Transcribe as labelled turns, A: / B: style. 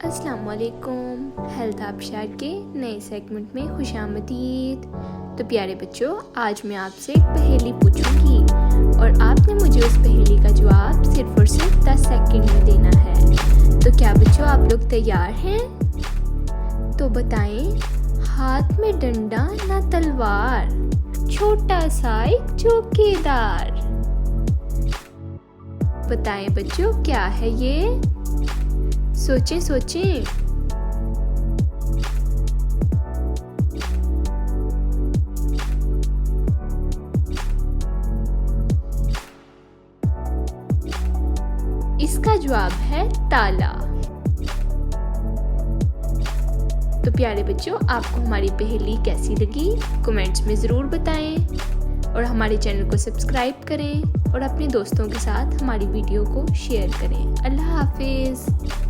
A: अस्सलाम वालेकुम। हेल्थ आबशार के नए सेगमेंट में खुशामदीद। तो प्यारे बच्चों, आज मैं आपसे एक पहेली पूछूंगी और आपने मुझे उस पहेली का जवाब सिर्फ और सिर्फ 10 सेकंड में देना है। तो क्या बच्चों आप लोग तैयार हैं? तो बताएं, हाथ में डंडा ना तलवार, छोटा सा एक चौकीदार। बताएं बच्चों क्या है ये? सोचें सोचें। इसका जवाब है ताला। तो प्यारे बच्चों, आपको हमारी पहेली कैसी लगी कमेंट्स में ज़रूर बताएं और हमारे चैनल को सब्सक्राइब करें और अपने दोस्तों के साथ हमारी वीडियो को शेयर करें। अल्लाह हाफिज़।